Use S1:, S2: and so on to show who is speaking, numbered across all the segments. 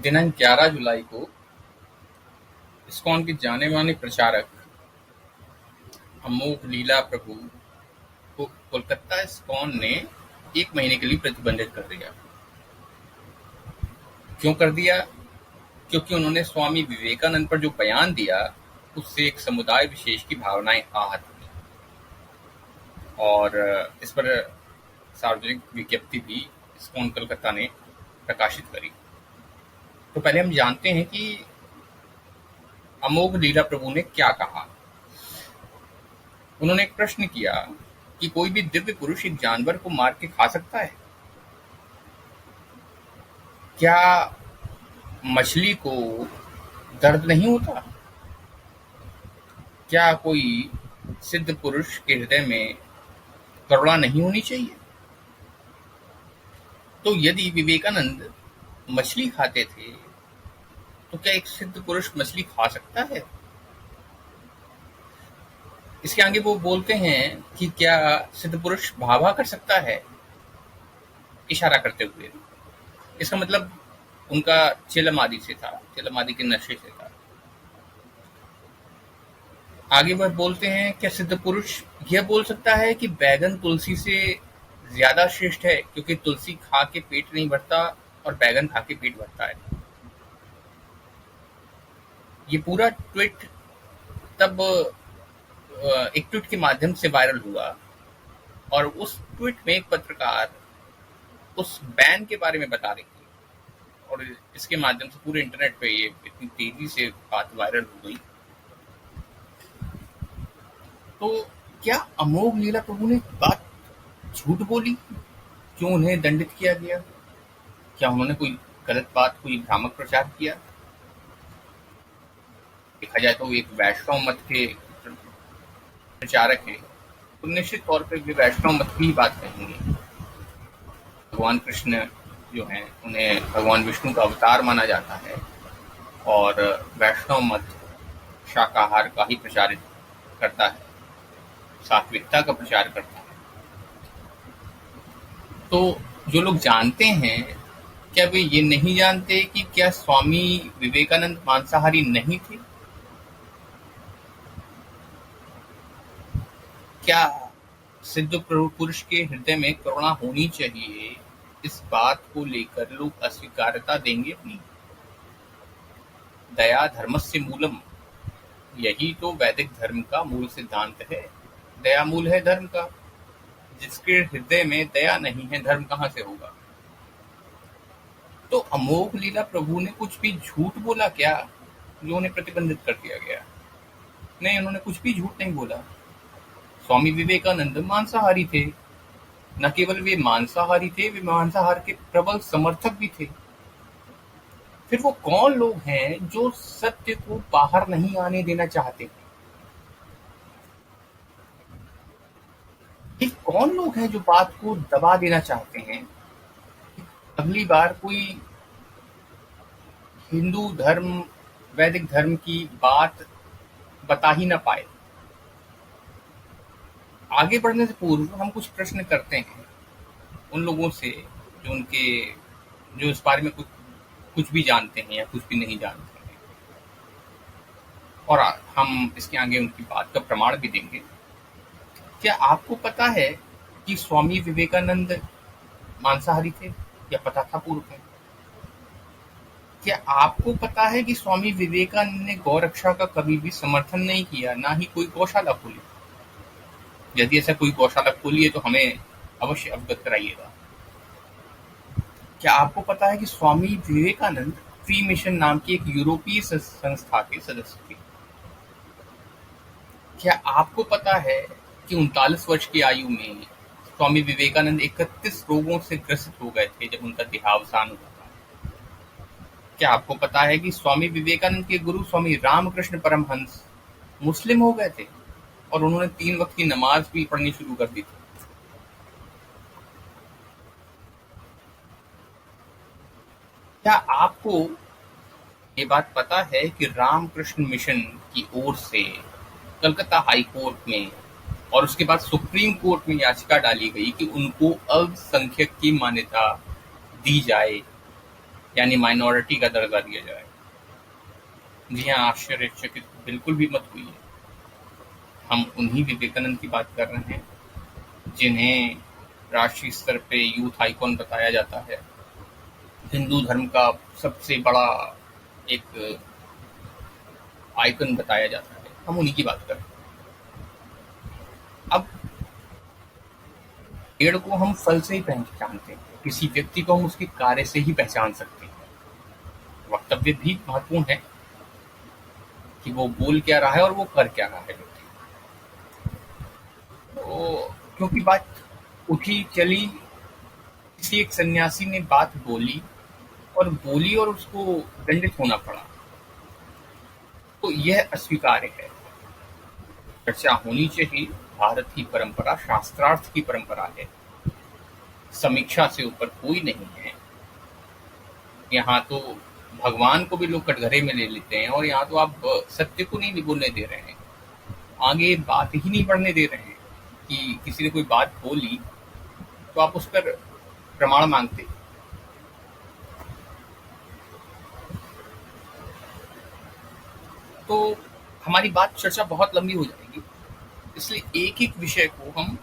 S1: दिनांक 11 जुलाई को इस्कॉन के जाने माने प्रचारक अमोघ लीला प्रभु को कोलकाता इस्कॉन ने 1 महीने के लिए प्रतिबंधित कर दिया। क्यों कर दिया? क्योंकि उन्होंने स्वामी विवेकानंद पर जो बयान दिया उससे एक समुदाय विशेष की भावनाएं आहत हुई और इस पर सार्वजनिक विज्ञप्ति भी इस्कॉन कोलकाता ने प्रकाशित करी। तो पहले हम जानते हैं कि अमोघ लीला प्रभु ने क्या कहा। उन्होंने एक प्रश्न किया कि कोई भी दिव्य पुरुष एक जानवर को मार के खा सकता है? क्या मछली को दर्द नहीं होता? क्या कोई सिद्ध पुरुष के हृदय में करुणा नहीं होनी चाहिए? तो यदि विवेकानंद मछली खाते थे तो क्या एक सिद्ध पुरुष मछली खा सकता है? इसके आगे वो बोलते हैं कि क्या सिद्ध पुरुष भाभा कर सकता है, इशारा करते हुए। इसका मतलब उनका चिलम से था, चिलम के नशे से था। आगे वह बोलते हैं क्या सिद्ध पुरुष यह बोल सकता है कि बैगन तुलसी से ज्यादा श्रेष्ठ है क्योंकि तुलसी खा के पेट नहीं भरता और बैगन खा के पेट भरता है। ये पूरा ट्वीट तब एक ट्वीट के माध्यम से वायरल हुआ और उस ट्वीट में एक पत्रकार उस बैन के बारे में बता रही थी और इसके माध्यम से पूरे इंटरनेट पे ये इतनी तेजी से बात वायरल हो गई। तो क्या अमोघ लीला प्रभु ने बात झूठ बोली? क्यों उन्हें दंडित किया गया? क्या उन्होंने कोई गलत बात, कोई भ्रामक प्रचार किया? देखा जाए तो एक वैष्णव मत के प्रचारक हैं तो निश्चित तौर पे वे वैष्णव मत की ही बात कहेंगे। भगवान कृष्ण जो हैं उन्हें भगवान विष्णु का अवतार माना जाता है और वैष्णव मत शाकाहार का ही प्रचारित करता है, सात्विकता का प्रचार करता है। तो जो लोग जानते हैं, क्या वे ये नहीं जानते कि क्या स्वामी विवेकानंद मांसाहारी नहीं थे? क्या सिद्ध पुरुष के हृदय में करुणा होनी चाहिए, इस बात को लेकर लोग अस्वीकारता देंगे अपनी? दया धर्मस्य मूलम, यही तो वैदिक धर्म का मूल सिद्धांत है। दया मूल है धर्म का। जिसके हृदय में दया नहीं है, धर्म कहां से होगा? तो अमोघ लीला प्रभु ने कुछ भी झूठ बोला क्या जो उन्हें प्रतिबंधित कर दिया गया? नहीं, उन्होंने कुछ भी झूठ नहीं बोला। स्वामी विवेकानंद मांसाहारी थे। न केवल वे मांसाहारी थे, वे मांसाहार के प्रबल समर्थक भी थे। फिर वो कौन लोग हैं जो सत्य को बाहर नहीं आने देना चाहते? ये कौन लोग हैं जो बात को दबा देना चाहते हैं? अगली बार कोई हिंदू धर्म, वैदिक धर्म की बात बता ही ना पाए। आगे बढ़ने से पूर्व हम कुछ प्रश्न करते हैं उन लोगों से जो इस बारे में कुछ भी जानते हैं या कुछ भी नहीं जानते हैं, और हम इसके आगे उनकी बात का प्रमाण भी देंगे। क्या आपको पता है कि स्वामी विवेकानंद मांसाहारी थे या पता था पूर्व में? क्या आपको पता है कि स्वामी विवेकानंद ने गौरक्षा का कभी भी समर्थन नहीं किया, ना ही कोई गौशाला खोली? यदि ऐसा कोई गौशाला खोली है तो हमें अवश्य अवगत कराइएगा। क्या आपको पता है कि स्वामी विवेकानंद फ्री मिशन नाम की एक यूरोपीय संस्था के सदस्य थे? क्या आपको पता है कि 39 वर्ष की आयु में स्वामी विवेकानंद 31 रोगों से ग्रसित हो गए थे जब उनका देहावसान हुआ था? क्या आपको पता है कि स्वामी विवेकानंद के गुरु स्वामी रामकृष्ण परमहंस मुस्लिम हो गए थे और उन्होंने 3 वक्त की नमाज भी पढ़नी शुरू कर दी थी? क्या आपको ये बात पता है कि रामकृष्ण मिशन की ओर से कलकत्ता हाई कोर्ट में और उसके बाद सुप्रीम कोर्ट में याचिका डाली गई कि उनको अल्पसंख्यक की मान्यता दी जाए? यानी माइनॉरिटी का दर्जा दिया जाए। जी हाँ, आश्चर्यचकित बिल्कुल भी मत हुई है। हम उन्हीं विवेकानंद की बात कर रहे हैं जिन्हें राष्ट्रीय स्तर पे यूथ आइकॉन बताया जाता है, हिंदू धर्म का सबसे बड़ा एक आइकन बताया जाता है। हम उन्हीं की बात कर रहे हैं। अब पेड़ को हम फल से ही पहचानते हैं, किसी व्यक्ति को हम उसके कार्य से ही पहचान सकते हैं। वक्तव्य भी महत्वपूर्ण है कि वो बोल क्या रहा है और वो कर क्या रहा है व्यक्ति। तो क्योंकि बात उठी चली, किसी एक सन्यासी ने बात बोली और उसको दंडित होना पड़ा, तो यह अस्वीकार्य है। चर्चा होनी चाहिए। भारत की परंपरा शास्त्रार्थ की परंपरा है, समीक्षा से ऊपर कोई नहीं है। यहाँ तो भगवान को भी लोग कटघरे में ले लेते हैं और यहाँ तो आप सत्य को नहीं बोलने दे रहे हैं, आगे बात ही नहीं बढ़ने दे रहे हैं कि किसी ने कोई बात बोली तो आप उस पर प्रमाण मांगते। तो हमारी बात चर्चा बहुत लंबी हो जाएगी, इसलिए एक एक विषय को हम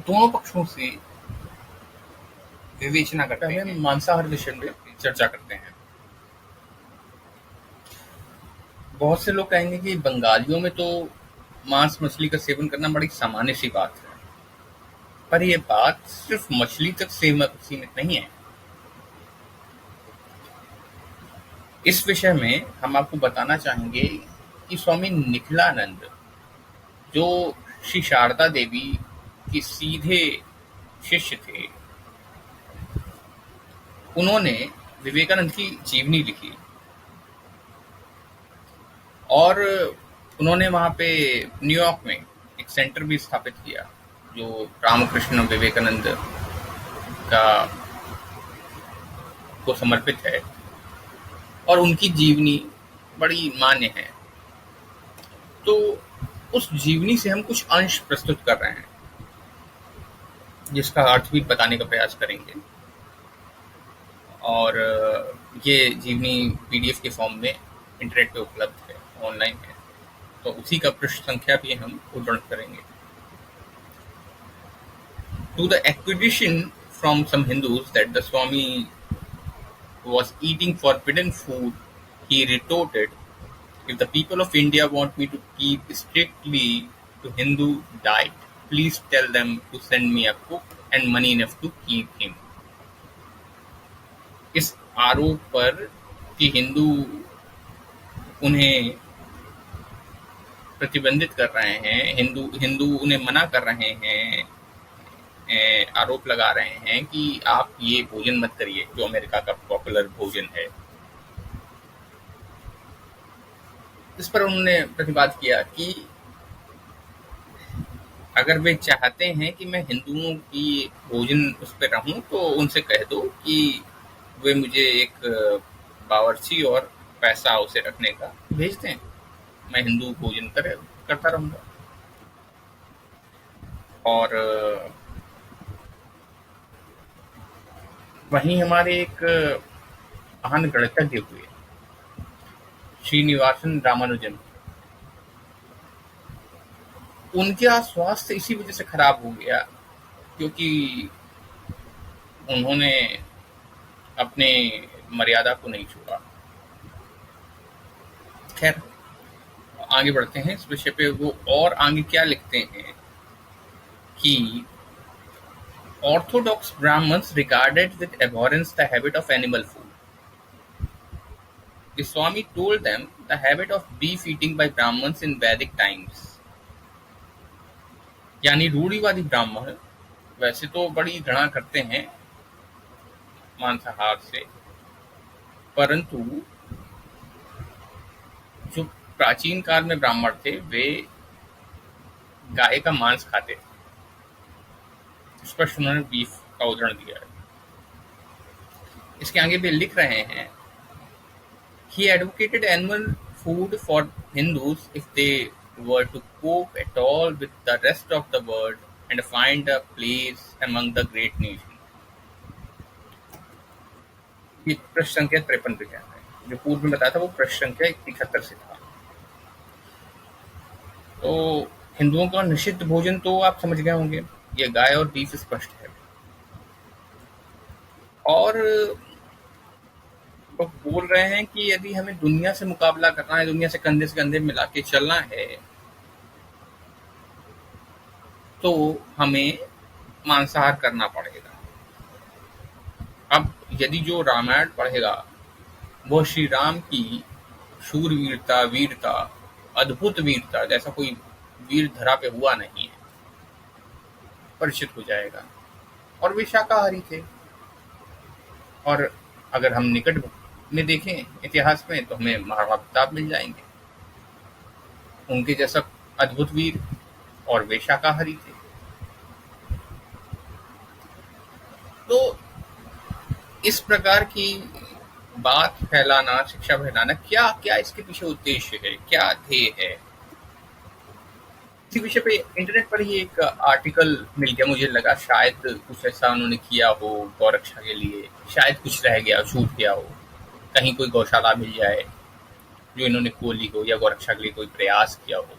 S1: दोनों पक्षों से विवेचना करते हैं। मांसाहार विषय में चर्चा करते हैं। बहुत से लोग कहेंगे कि बंगालियों में तो मांस मछली का सेवन करना बड़ी सामान्य सी बात है, पर यह बात सिर्फ मछली तक सीमित नहीं है। इस विषय में हम आपको बताना चाहेंगे कि स्वामी निखिलानंद, जो श्री शारदा देवी के सीधे शिष्य थे, उन्होंने विवेकानंद की जीवनी लिखी और उन्होंने वहाँ पे न्यूयॉर्क में एक सेंटर भी स्थापित किया जो रामकृष्ण विवेकानंद का को समर्पित है और उनकी जीवनी बड़ी मान्य है। तो उस जीवनी से हम कुछ अंश प्रस्तुत कर रहे हैं, जिसका अर्थ भी बताने का प्रयास करेंगे। और ये जीवनी पीडीएफ के फॉर्म में इंटरनेट पे उपलब्ध है, ऑनलाइन है, तो उसी का पृष्ठ संख्या भी हम उद्धरण करेंगे। To the accusation from some Hindus that the Swami was eating forbidden food, he retorted, "If the people of India want me to keep strictly to Hindu diet, please tell them to send me a cook and money enough to keep him." इस आरोप पर कि हिंदू उन्हें प्रतिबंधित कर रहे हैं, हिंदू उन्हें मना कर रहे हैं, आरोप लगा रहे हैं कि आप ये भोजन मत करिए जो अमेरिका का पॉपुलर भोजन है। इस पर उन्होंने प्रतिवाद किया कि अगर वे चाहते हैं कि मैं हिंदुओं की भोजन उस पर रहूं तो उनसे कह दो कि वे मुझे एक बावर्ची और पैसा उसे रखने का भेज दें, मैं हिंदू भोजन करता रहूंगा। और वहीं हमारे एक महान गणितज्ञ हुए श्रीनिवासन रामानुजन, उनका स्वास्थ्य इसी वजह से खराब हो गया क्योंकि उन्होंने अपने मर्यादा को नहीं छोड़ा। खैर, आगे बढ़ते हैं इस विषय पे। वो और आगे क्या लिखते हैं कि Orthodox Brahmins regarded with abhorrence the habit of animal food. The Swami told them the habit of beef eating by Brahmins in Vedic times. यानी रूढ़िवादी ब्राह्मण वैसे तो बड़ी घृणा करते हैं मांसाहार से, परंतु जो प्राचीन काल में ब्राह्मण थे वे गाय का मांस खाते थे। स्पष्ट उन्होंने बीफ का उदाहरण दिया है। इसके आगे भी लिख रहे हैं, he advocated animal food for Hindus if they were to cope at all with the rest of the world and find a place among the great nations. ये प्रश्न संख्या 53 पे जाना है। जो पूर्व में बताया था वो प्रश्न संख्या 71 से था। तो हिंदुओं का निषिद्ध भोजन तो आप समझ गए होंगे, ये गाय और बीफ स्पष्ट है। और लोग बोल रहे हैं कि यदि हमें दुनिया से मुकाबला करना है, दुनिया से कंधे मिला के चलना है, तो हमें मांसाहार करना पड़ेगा। अब यदि जो रामायण पढ़ेगा वो श्री राम की शूरवीरता, वीरता, अद्भुत वीरता, जैसा कोई वीर धरा पे हुआ नहीं है, परिचित हो जाएगा। और वे शाकाहारी थे। और अगर हम निकट में देखें इतिहास में तो हमें महाभारत किताब मिल जाएंगे, उनके जैसा अद्भुत वीर, और वे शाकाहारी थे। तो इस प्रकार की बात फैलाना, शिक्षा फैलाना, क्या क्या इसके पीछे उद्देश्य है, क्या ध्येय है? इसी विषय पे इंटरनेट पर ही एक आर्टिकल मिल गया, मुझे लगा शायद कुछ ऐसा उन्होंने किया हो गौरक्षा के लिए, शायद कुछ रह गया, छूट गया हो, कहीं कोई गौशाला मिल जाए जो इन्होंने खोली हो या गौरक्षा के लिए कोई प्रयास किया हो।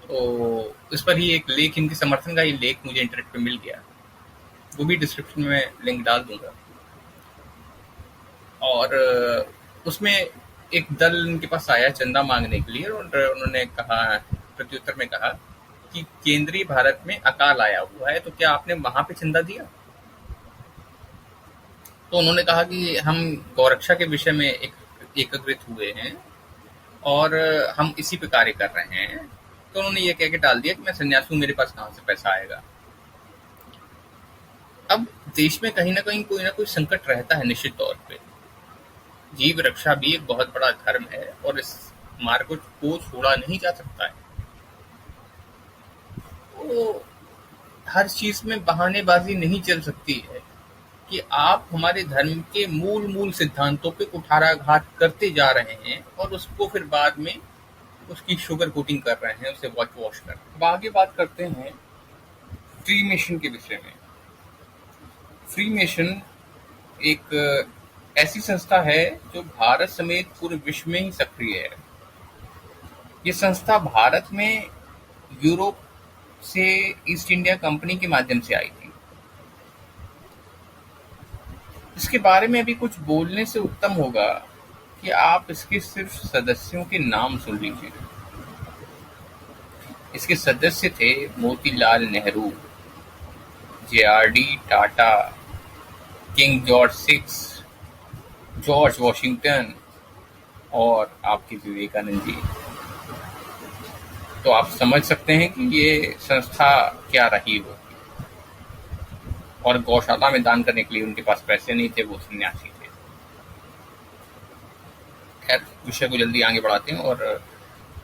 S1: तो इस पर ही एक लेख, इनके समर्थन का ही लेख मुझे इंटरनेट पे मिल गया, वो भी डिस्क्रिप्शन में लिंक डाल दूंगा। और उसमें एक दल इनके पास आया चंदा मांगने के लिए, और उन्होंने कहा, प्रत्युत्तर में कहा कि केंद्रीय भारत में अकाल आया हुआ है, तो क्या आपने वहां पे चंदा दिया? तो उन्होंने कहा कि हम गौरक्षा के विषय में एकत्रित हुए हैं और हम इसी पे कार्य कर रहे हैं। तो उन्होंने ये कह के टाल दिया कि मैं सन्यासी हूं, मेरे पास कहां से पैसा आएगा। अब देश में कहीं ना कहीं कोई ना कोई संकट रहता है निश्चित तौर पे। जीव रक्षा भी एक बहुत बड़ा धर्म है और इस मार्ग को छोड़ा नहीं जा सकता है। तो हर चीज में बहानेबाजी नहीं चल सकती है कि आप हमारे धर्म के मूल सिद्धांतों पे कुठाराघात करते जा रहे हैं और उसको फिर बाद में उसकी शुगर कोटिंग कर रहे हैं, उसे वॉश कर रहे हैं। अब आगे बात करते हैं फ्रीमेशन के विषय में। फ्रीमेशन एक ऐसी संस्था है जो भारत समेत पूरे विश्व में ही सक्रिय है। ये संस्था भारत में यूरोप से ईस्ट इंडिया कंपनी के माध्यम से आई थी। इसके बारे में अभी कुछ बोलने से उत्तम होगा कि आप इसके सिर्फ सदस्यों के नाम सुन लीजिए। इसके सदस्य थे Motilal Nehru, JRD. Tata, king George six, George Washington और आपके विवेकानंद जी। तो आप समझ सकते हैं कि ये संस्था क्या रही होगी। और गौशाला में दान करने के लिए उनके पास पैसे नहीं थे, वो सन्यासी थे। खैर, विषय को जल्दी आगे बढ़ाते हैं और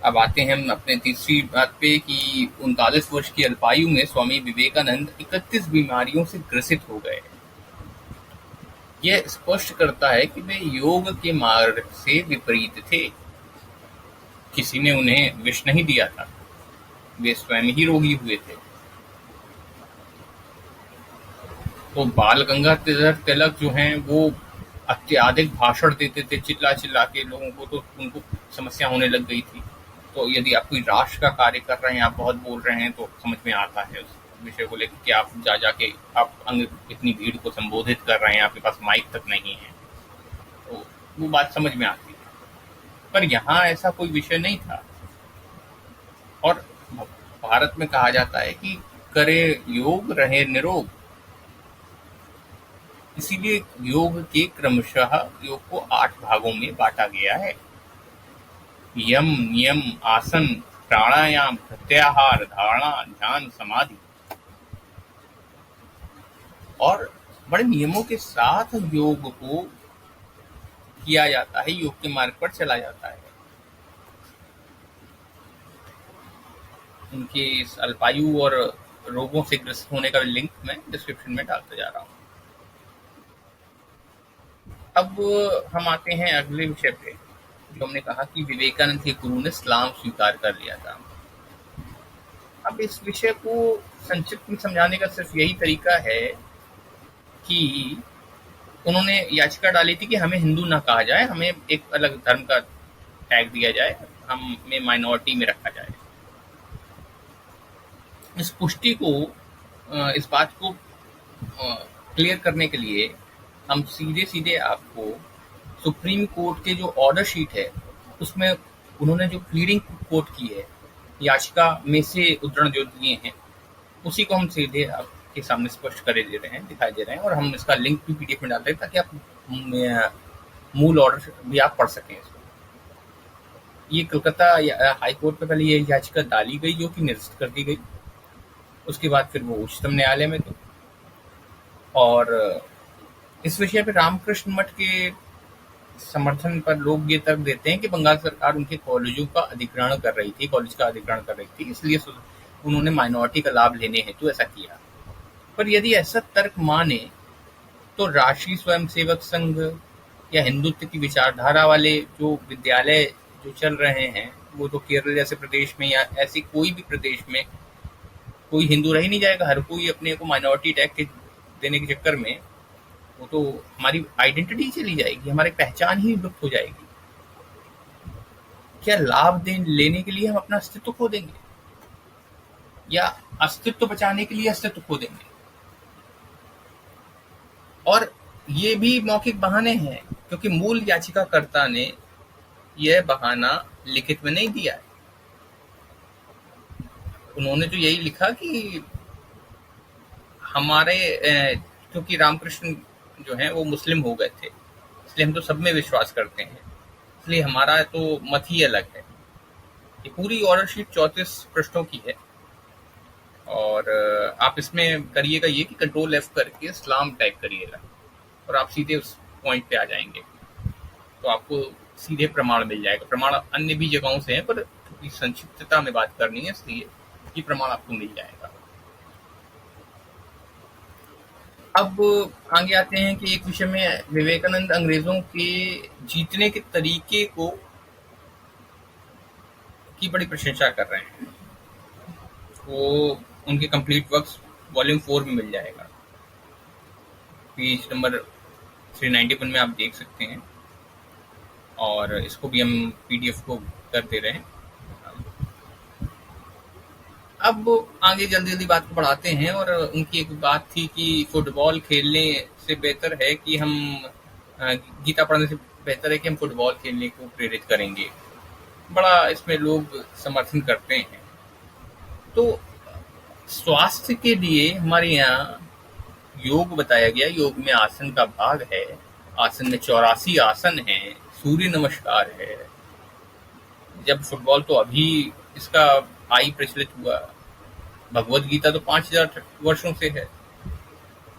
S1: अब आते हैं हम अपने तीसरी बात पे कि 39 वर्ष की अल्पायु में स्वामी विवेकानंद 31 बीमारियों से ग्रसित हो गए। यह स्पष्ट करता है कि वे योग के मार्ग से विपरीत थे। किसी ने उन्हें विष नहीं दिया था, वे स्वयं ही रोगी हुए थे। तो बाल गंगाधर तिलक जो हैं वो अत्यधिक भाषण देते थे, चिल्ला के लोगों को, तो उनको समस्या होने लग गई थी। तो यदि आप कोई राष्ट्र का कार्य कर रहे हैं, आप बहुत बोल रहे हैं, तो समझ में आता है उस विषय को लेकर कि आप जाके आप इतनी भीड़ को संबोधित कर रहे हैं, आपके पास माइक तक नहीं है, तो वो बात समझ में आती है। पर यहाँ ऐसा कोई विषय नहीं था। और भारत में कहा जाता है कि करे योग रहे निरोग, इसीलिए योग के क्रमशः योग को 8 भागों में बांटा गया है। यम, नियम, आसन, प्राणायाम, प्रत्याहार, धारणा, ध्यान, समाधि। और बड़े नियमों के साथ योग को किया जाता है, योग के मार्ग पर चला जाता है। उनके इस अल्पायु और रोगों से ग्रस्त होने का लिंक मैं डिस्क्रिप्शन में डालता जा रहा हूँ। अब हम आते हैं अगले विषय पे, जो हमने कहा कि विवेकानंद के गुरु ने इस्लाम स्वीकार कर लिया था। अब इस विषय को संक्षिप्त में समझाने का सिर्फ यही तरीका है कि उन्होंने याचिका डाली थी कि हमें हिंदू ना कहा जाए, हमें एक अलग धर्म का टैग दिया जाए, हमें माइनॉरिटी में रखा जाए। इस पुष्टि को इस बात को क्लियर करने के लिए हम सीधे सीधे आपको सुप्रीम कोर्ट के जो ऑर्डर शीट है उसमें उन्होंने जो प्लीडिंग कोट की है, याचिका में से उद्धरण जो दिए हैं, उसी को हम सीधे आपके सामने स्पष्ट करे दे रहे हैं, दिखाई दे रहे हैं, और हम इसका लिंक भी पीडीएफ में डाल रहे हैं ताकि आप मूल ऑर्डर भी आप पढ़ सकें इसको। ये कलकत्ता हाई कोर्ट में पहले ये याचिका डाली गई जो कि निरस्त कर दी गई। उसके बाद फिर वो उच्चतम न्यायालय में गई और इस विषय पे रामकृष्ण मठ के समर्थन पर लोग ये तर्क देते हैं कि बंगाल सरकार उनके कॉलेजों का अधिग्रहण कर रही थी, कॉलेज का अधिग्रहण कर रही थी, इसलिए उन्होंने माइनॉरिटी का लाभ लेने हेतु ऐसा किया। पर यदि ऐसा तर्क माने तो राष्ट्रीय स्वयंसेवक संघ या हिंदुत्व की विचारधारा वाले जो विद्यालय जो चल रहे हैं, वो तो केरल जैसे प्रदेश में या ऐसे कोई भी प्रदेश में कोई हिंदू रह ही नहीं जाएगा। हर कोई अपने को माइनॉरिटी टैग देने के चक्कर में वो तो हमारी आइडेंटिटी चली जाएगी, हमारी पहचान ही लुप्त हो जाएगी। क्या लाभ लेने के लिए हम अपना अस्तित्व खो देंगे या अस्तित्व बचाने के लिए अस्तित्व खो देंगे? और ये भी मौखिक बहाने हैं क्योंकि मूल याचिकाकर्ता ने यह बहाना लिखित में नहीं दिया है। उन्होंने तो यही लिखा कि हमारे क्योंकि रामकृष्ण जो हैं वो मुस्लिम हो गए थे, इसलिए हम तो सब में विश्वास करते हैं, इसलिए हमारा तो मत ही अलग है। ये पूरी ऑर्डर शीट 34 पृष्ठों की है और आप इसमें करिएगा ये कि कंट्रोल F करके इस्लाम टाइप करिएगा और आप सीधे उस पॉइंट पे आ जाएंगे, तो आपको सीधे प्रमाण मिल जाएगा। प्रमाण अन्य भी जगहों से हैं पर थोड़ी संक्षिप्तता में बात करनी है, इसलिए ये प्रमाण आपको मिल जाएगा। अब आगे आते हैं कि एक विषय में विवेकानंद अंग्रेजों के जीतने के तरीके को की बड़ी प्रशंसा कर रहे हैं। वो उनके कंप्लीट वर्क्स वॉल्यूम 4 में मिल जाएगा, पेज नंबर 391 में आप देख सकते हैं और इसको भी हम पीडीएफ को कर दे रहे हैं। अब आगे जल्दी जल्दी बात को बढ़ाते हैं और उनकी एक बात थी कि फुटबॉल खेलने से बेहतर है कि हम गीता पढ़ने से बेहतर है कि हम फुटबॉल खेलने को प्रेरित करेंगे। बड़ा इसमें लोग समर्थन करते हैं। तो स्वास्थ्य के लिए हमारे यहाँ योग बताया गया, योग में आसन का भाग है, आसन में 84 आसन है, सूर्य नमस्कार है। जब फुटबॉल तो अभी इसका आई प्रचलित हुआ, भगवत गीता तो 5000 वर्षों से है,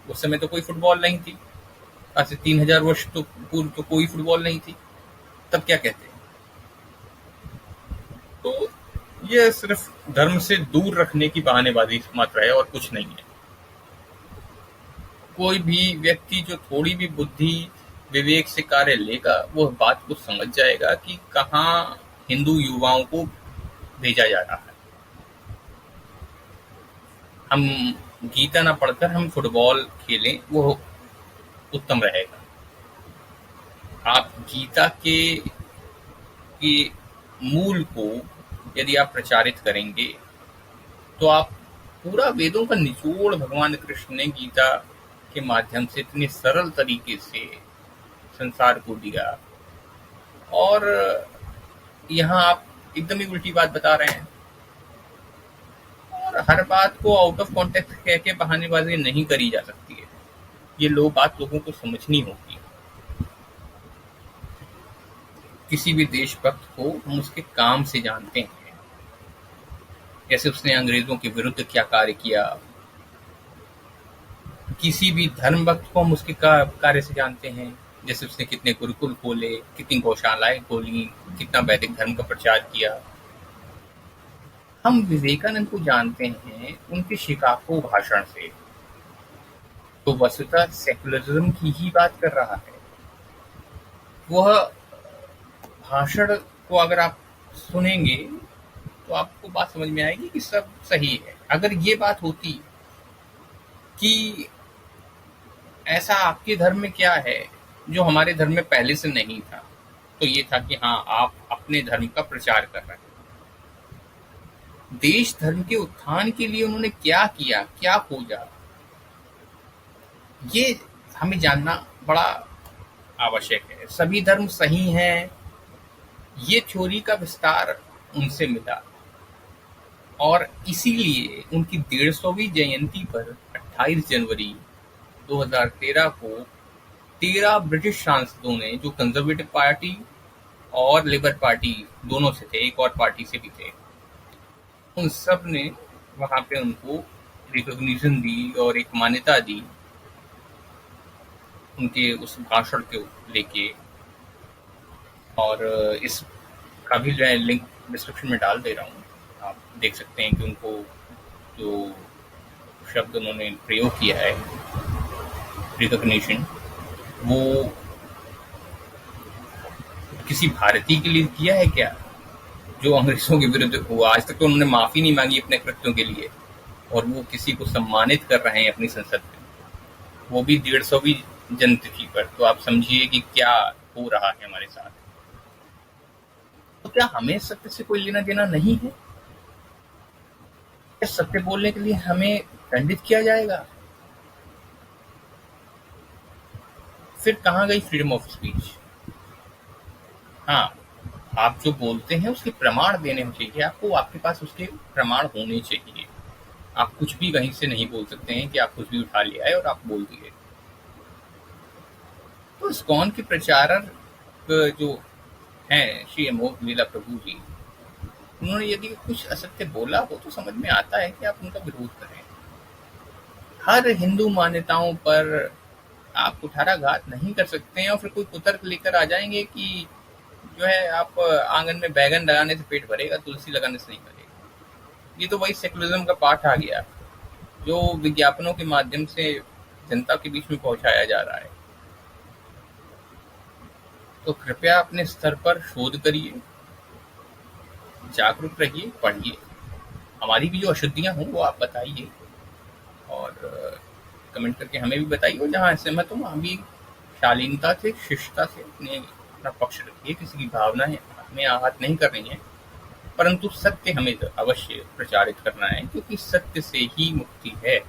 S1: उस समय तो कोई फुटबॉल नहीं थी, आज से 3000 वर्ष तो पूर्व तो कोई फुटबॉल नहीं थी, तब क्या कहते हैं? तो ये सिर्फ धर्म से दूर रखने की बहानेबाजी मात्र है और कुछ नहीं है। कोई भी व्यक्ति जो थोड़ी भी बुद्धि विवेक से कार्य लेगा वह बात को समझ जाएगा कि कहाँ हिंदू युवाओं को भेजा जा रहा है। हम गीता ना पढ़कर हम फुटबॉल खेलें वो उत्तम रहेगा। आप गीता के मूल को यदि आप प्रचारित करेंगे तो आप पूरा वेदों का निचोड़ भगवान कृष्ण ने गीता के माध्यम से इतने सरल तरीके से संसार को दिया और यहाँ आप एकदम ही उल्टी बात बता रहे हैं। और हर बात को आउट ऑफ कॉन्टेक्स्ट कह के बहानेबाजी नहीं करी जा सकती है, ये बात लोगों को समझनी होगी। किसी भी देशभक्त को हम उसके काम से जानते हैं, जैसे उसने अंग्रेजों के विरुद्ध क्या कार्य किया। किसी भी धर्म भक्त को हम उसके कार्य से जानते हैं, जैसे उसने कितने गुरुकुल खोले, कितनी गौशालाएं खोली, कितना वैदिक धर्म का प्रचार किया। हम विवेकानंद को जानते हैं उनके शिकागो भाषण से, तो वस्तुतः सेकुलरिज्म की ही बात कर रहा है। वह भाषण को अगर आप सुनेंगे तो आपको बात समझ में आएगी कि सब सही है। अगर ये बात होती कि ऐसा आपके धर्म में क्या है जो हमारे धर्म में पहले से नहीं था? तो ये था कि हाँ, आप अपने धर्म का प्रचार कर रहे हैं। देश धर्म के उत्थान के लिए उन्होंने क्या किया, क्या खोजा, ये हमें जानना बड़ा आवश्यक है। सभी धर्म सही हैं, ये थ्योरी का विस्तार उनसे मिला और इसीलिए उनकी 150वीं जयंती पर 28 जनवरी 2013 को 13 ब्रिटिश सांसदों ने, जो कंजर्वेटिव पार्टी और लेबर पार्टी दोनों से थे, एक और पार्टी से भी थे, उन सब ने वहां पे उनको रिकॉग्निशन दी और एक मान्यता दी उनके उस भाषण के लेके। और इसका भी मैं लिंक डिस्क्रिप्शन में डाल दे रहा हूँ, आप देख सकते हैं कि उनको जो शब्द उन्होंने प्रयोग किया है, रिकॉग्निशन, वो किसी भारतीय के लिए किया है क्या, जो अंग्रेजों के विरुद्ध हुआ। आज तक तो उन्होंने माफी नहीं मांगी अपने कृत्यों के लिए, और वो किसी को सम्मानित कर रहे हैं अपनी संसद में, वो भी 150वीं जयंती पर। तो आप समझिए कि क्या हो रहा है हमारे साथ। तो क्या हमें सत्य से कोई लेना देना नहीं है? क्या सत्य बोलने के लिए हमें दंडित किया जाएगा? फिर कहाँ गई फ्रीडम ऑफ स्पीच? हाँ, आप जो बोलते हैं उसके प्रमाण देने चाहिए आपको, आपके पास उसके प्रमाण होने चाहिए। आप कुछ भी कहीं से नहीं बोल सकते हैं कि आप कुछ भी उठा लिया है और आप बोल दिए। तो इस्कॉन के प्रचारक जो हैं श्री अमोघ लीला प्रभु जी, उन्होंने यदि कुछ असत्य बोला हो तो समझ में आता है कि आप उनका विरोध करें। हर हिंदू मान्यताओं पर आप कुठाराघात नहीं कर सकते हैं और फिर कोई कुतर्क लेकर आ जाएंगे कि जो है आप आंगन में बैगन लगाने से पेट भरेगा, तुलसी लगाने से नहीं भरेगा। ये तो वही सेकुलरिज्म का पाठ आ गया जो विज्ञापनों के माध्यम से जनता के बीच में पहुंचाया जा रहा है। तो कृपया अपने स्तर पर शोध करिए, जागरूक रहिए, पढ़िए। हमारी भी जो अशुद्धियां हों वो आप बताइए और कमेंट करके हमें भी बताइए, और जहाँ सहमत हो वहाँ भी शालीनता से, शिष्टता से अपना पक्ष रखिए। किसी की भावनाएं हमें आहत नहीं कर रही हैं, परंतु सत्य हमें अवश्य प्रचारित करना है, क्योंकि सत्य से ही मुक्ति है।